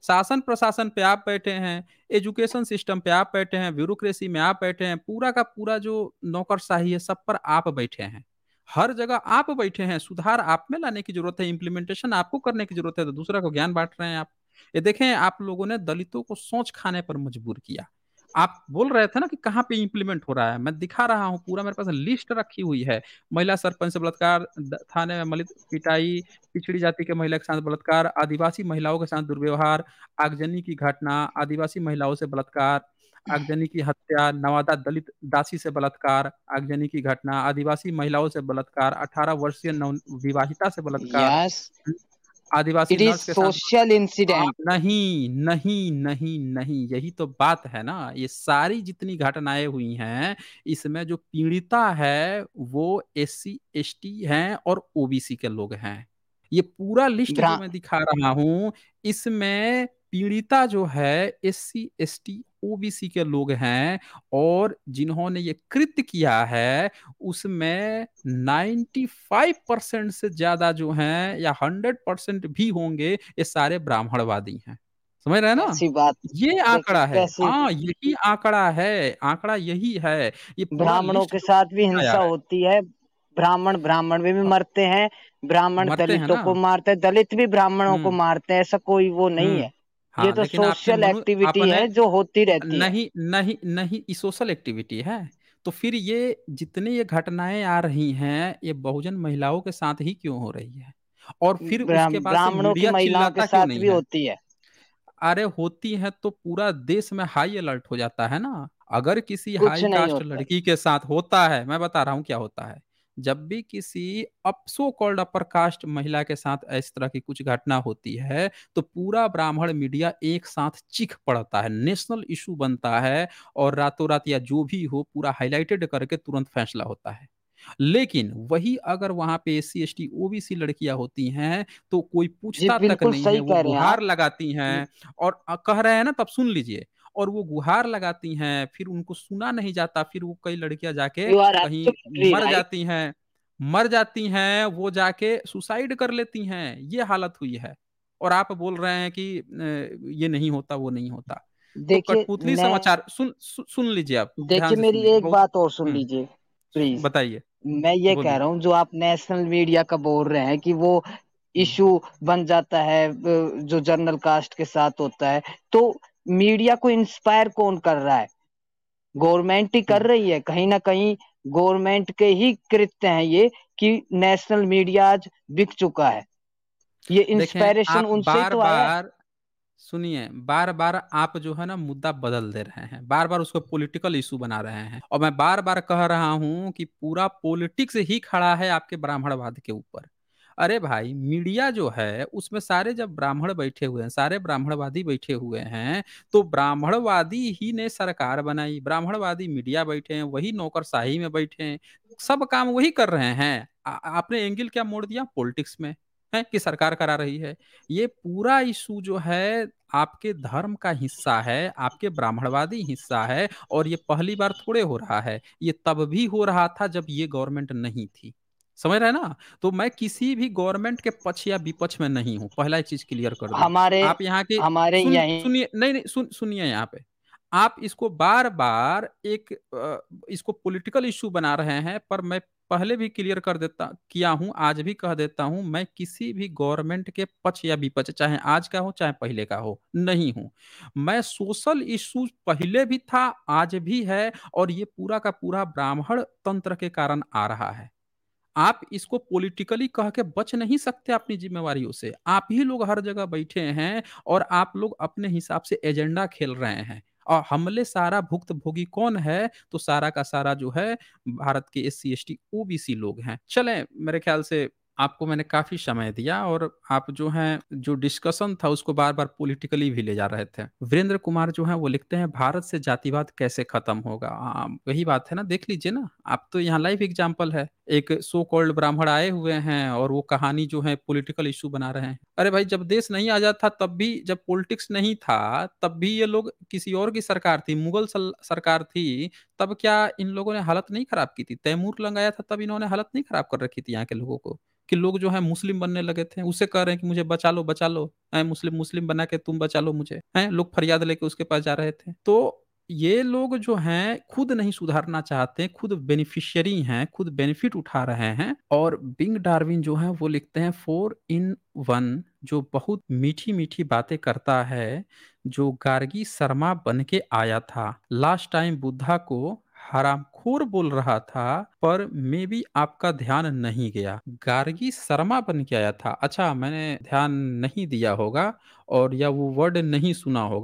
[SPEAKER 2] शासन प्रशासन पे आप बैठे हैं, एजुकेशन सिस्टम पे आप बैठे हैं, ब्यूरोक्रेसी में आप बैठे हैं, पूरा का पूरा जो नौकरशाही है सब पर आप बैठे हैं। हर जगह आप बैठे हैं, सुधार आप में लाने की जरूरत है, इम्प्लीमेंटेशन आपको करने की जरूरत है, तो दूसरा को ज्ञान बांट रहे हैं आप। ये देखें, आप लोगों ने दलितों को सोच खाने पर मजबूर किया। आप बोल रहे थे ना कि कहाँ पे इम्प्लीमेंट हो रहा है, मैं दिखा रहा हूँ, पूरा मेरे पास लिस्ट रखी हुई है। महिला सरपंच से बलात्कार, थाने में मलित पिटाई, पिछड़ी जाति के महिला के साथ बलात्कार, आदिवासी महिलाओं के साथ दुर्व्यवहार, आगजनी की घटना, आदिवासी महिलाओं से बलात्कार, आगजनी की हत्या, नवादा दलित दासी से बलात्कार, आगजनी की घटना, आदिवासी महिलाओं से बलात्कार, 18 वर्षीय नव विवाहिता से बलात्कार,
[SPEAKER 1] yes,
[SPEAKER 2] Adivasi
[SPEAKER 1] it is
[SPEAKER 2] nurse के साथ
[SPEAKER 1] सोशल इंसिडेंट।
[SPEAKER 2] नहीं, नहीं, नहीं, नहीं, यही तो बात है ना। ये सारी जितनी घटनाएँ हुई हैं, इसमें जो पीड़िता है, वो एससी, एसटी हैं और ओबीसी के लोग हैं। ये पूरा लिस्ट जो मैं दिखा रहा हूँ, इसमें पीड़िता जो है एससी, एसटी, ओबीसी के लोग हैं और जिन्होंने ये कृत्य किया है, उसमें 95% से ज़्यादा जो हैं या 100% भी होंगे, ये सारे ब्राह्मणवादी हैं। समझ रहे हैं ना?
[SPEAKER 1] कैसी बात,
[SPEAKER 2] ये
[SPEAKER 1] देखिए
[SPEAKER 2] आंकड़ा है।
[SPEAKER 1] कैसी,
[SPEAKER 2] हाँ, यही आंकड़ा है, आंकड़ा यही है। ये पूरा
[SPEAKER 1] ब्राह्मणों
[SPEAKER 2] लिस्ट
[SPEAKER 1] के
[SPEAKER 2] जो
[SPEAKER 1] साथ भी
[SPEAKER 2] आया
[SPEAKER 1] हिंसा
[SPEAKER 2] है।
[SPEAKER 1] होती है, ब्राह्मण ब्राह्मण में भी
[SPEAKER 2] हाँ,
[SPEAKER 1] मरते हैं, ब्राह्मण
[SPEAKER 2] मरते हैं
[SPEAKER 1] दलितों
[SPEAKER 2] ना।
[SPEAKER 1] को मारते हैं, दलित भी ब्राह्मणों को
[SPEAKER 2] हुँ,
[SPEAKER 1] मारते हैं, ऐसा कोई वो नहीं
[SPEAKER 2] हुँ।
[SPEAKER 1] है। ये
[SPEAKER 2] हाँ,
[SPEAKER 1] तो
[SPEAKER 2] लेकिन
[SPEAKER 1] सोशल एक्टिविटी
[SPEAKER 2] आपने
[SPEAKER 1] है जो होती रहती है।
[SPEAKER 2] नहीं, नहीं, नहीं, ये सोशल एक्टिविटी है। तो फिर ये जितनी ये घटनाएँ आ रही हैं, ये बहुजन महिलाओं के साथ ही क्यों हो रही है? और फिर उसके बाद से
[SPEAKER 1] ब्राह्मणों की
[SPEAKER 2] मीडिया
[SPEAKER 1] महिलाओं के
[SPEAKER 2] चिल्लाता क्यों
[SPEAKER 1] साथ
[SPEAKER 2] नहीं
[SPEAKER 1] भी
[SPEAKER 2] है?
[SPEAKER 1] होती है।
[SPEAKER 2] अरे होती है तो पूरा देश में हाई अलर्ट हो जाता है ना। अगर किसी
[SPEAKER 1] कुछ
[SPEAKER 2] हाई
[SPEAKER 1] नहीं
[SPEAKER 2] कास्ट
[SPEAKER 1] होता।
[SPEAKER 2] लड़की के साथ होता है, मैं बता रहा हूँ क्या होता है। जब भी किसी सो कॉल्ड अपर कास्ट महिला के साथ इस तरह की कुछ घटना होती है, तो पूरा ब्राह्मण मीडिया एक साथ चीख पड़ता है, नेशनल इशू बनता है और रातों रात या जो भी हो पूरा हाईलाइटेड करके तुरंत फैसला होता है। लेकिन वही अगर वहां पे एससी एसटी ओबीसी लड़कियां होती हैं, तो कोई
[SPEAKER 1] जी
[SPEAKER 2] पूछता तक
[SPEAKER 1] बिल्कुल
[SPEAKER 2] नहीं है,
[SPEAKER 1] सही
[SPEAKER 2] वो
[SPEAKER 1] कह रहे हैं आप।
[SPEAKER 2] गुहार लगाती हैं और कह रहे हैं ना, तब सुन लीजिए। और वो गुहार लगाती हैं, फिर उनको सुना नहीं जाता, फिर वो कई लड़कियां जाके
[SPEAKER 1] यू आर
[SPEAKER 2] कहीं
[SPEAKER 1] एब्सोल्युटली
[SPEAKER 2] मर
[SPEAKER 1] राइट।
[SPEAKER 2] जाती हैं, मर जाती हैं, वो जाके सुसाइड कर लेती हैं, ये हालत हुई है। और आप बोल रहे हैं कि ये नहीं होता, वो नहीं होता। तो
[SPEAKER 1] देखिए
[SPEAKER 2] कठपुतली
[SPEAKER 1] मैं
[SPEAKER 2] समाचार सुन लीजिए, आप ध्यान
[SPEAKER 1] देखिए
[SPEAKER 2] से
[SPEAKER 1] मेरी
[SPEAKER 2] सुनिए
[SPEAKER 1] एक
[SPEAKER 2] बहुत।
[SPEAKER 1] बात और सुन
[SPEAKER 2] हम्म।
[SPEAKER 1] लीजिए प्लीज।
[SPEAKER 2] बताइए।
[SPEAKER 1] मैं ये कह
[SPEAKER 2] बोलिए।
[SPEAKER 1] रहा हूँ, जो आप नेशनल मीडिया का बोल रहे हैं कि वो
[SPEAKER 2] हम्म।
[SPEAKER 1] इशू बन जाता है जो जनरल कास्ट के साथ होता है, तो मीडिया को इंस्पायर कौन कर रहा है? गवर्नमेंट ही कर
[SPEAKER 2] हम्म।
[SPEAKER 1] रही है कहीं ना कहीं। गवर्नमेंट के ही कृत्य हैं ये कि नेशनल मीडिया आज बिक चुका है। ये
[SPEAKER 2] देखें,
[SPEAKER 1] इंस्पायरेशन
[SPEAKER 2] आप
[SPEAKER 1] उनसे ही
[SPEAKER 2] बार
[SPEAKER 1] तो आया है।
[SPEAKER 2] बार सुनिए, बार बार आप जो है ना मुद्दा बदल दे रहे हैं, बार बार उसको पॉलिटिकल इशू बना रहे हैं और मैं बार बार कह रहा हूं कि पूरा पॉलिटिक्स ही खड़ा है आपके ब्राह्मणवाद के ऊपर। अरे भाई, मीडिया जो है उसमें सारे जब ब्राह्मण बैठे हुए हैं, सारे ब्राह्मणवादी बैठे हुए हैं, तो ब्राह्मणवादी ही ने सरकार बनाई, ब्राह्मणवादी मीडिया बैठे हैं, वही नौकरशाही में बैठे हैं, सब काम वही कर रहे हैं। आपने एंगल क्या मोड़ दिया पॉलिटिक्स में, है कि सरकार करा रही है। ये पूरा इशू जो है आपके धर्म का हिस्सा है, आपके ब्राह्मणवादी हिस्सा है और ये पहली बार थोड़े हो रहा है, ये तब भी हो रहा था जब ये गवर्नमेंट नहीं थी। समझ रहे हैं ना? तो मैं किसी भी गवर्नमेंट के पक्ष या विपक्ष में नहीं हूं, पहला एक चीज क्लियर कर दूं।
[SPEAKER 1] हमारे
[SPEAKER 2] आप यहाँ के
[SPEAKER 1] हमारे यहीं
[SPEAKER 2] सुनिए, नहीं नहीं, सुनिए यहाँ पे। आप इसको बार बार एक इसको पॉलिटिकल इशू बना रहे हैं, पर मैं पहले भी क्लियर कर देता किया हूं, आज भी कह देता हूं, मैं किसी भी गवर्नमेंट के पक्ष या विपक्ष, चाहे आज का हो चाहे पहले का हो, नहीं हूं। मैं सोशल इश्यूज पहले भी था, आज भी है और ये पूरा का पूरा ब्राह्मण तंत्र के कारण आ रहा है। आप इसको पॉलिटिकली कह के बच नहीं सकते अपनी जिम्मेवारियों से। आप ही लोग हर जगह बैठे हैं और आप लोग अपने हिसाब से एजेंडा खेल रहे हैं। और हमले सारा भुक्त भोगी कौन है? तो सारा का सारा जो है भारत के S C S T OBC लोग हैं। चलें, मेरे ख्याल से आपको मैंने काफ़ी समय दिया और आप जो हैं, जो डिस्कशन था उसको बार-बार पॉलिटिकली भी ले जा रहे थे। वीरेंद्र कुमार जो हैं वो लिखते हैं भारत से जातिवाद कैसे खत्म होगा? वही बात है ना, देख लीजिए ना, आप तो यहाँ लाइव एग्ज़ाम्पल है। एक सो कॉल्ड ब्राह्मण आए हुए हैं और वो कहानी जो है पॉलिटिकल इश्यू बना रहे हैं। अरे भाई, जब देश नहीं आज़ाद था तब भी, जब पॉलिटिक्स नहीं था, तब भी ये लोग, किसी और की सरकार थी, मुगल सरकार थी, तब क्या इन लोगों ने हालत नहीं खराब की थी? तैमूर लंग आया था तब इन्होंने हालत नहीं खराब कर रखी थी यहाँ के लोगों को? कि लोग जो है मुस्लिम बनने लगे थे, उससे कह रहे हैं कि मुझे बचा लो, मुस्लिम मुस्लिम बना के तुम बचा लो मुझे, लोग फरियाद लेके उसके पास जा रहे थे। तो ये लोग जो हैं खुद नहीं सुधारना चाहते, खुद बेनिफिशियरी हैं, खुद बेनिफिट उठा रहे हैं। और बिंग डार्विन जो है वो लिखते हैं 4 इन 1, जो बहुत मीठी-मीठी बातें करता है, जो गार्गी शर्मा बन के आया था। लास्ट टाइम बुद्धा को हरामखोर बोल रहा था, पर मे बी आपका ध्यान नहीं गया। गार्गी शर्मा बन के आया था। अच्छा, मैंने ध्यान नहीं दिया होगा और या वो वर्ड नहीं सुना होगा।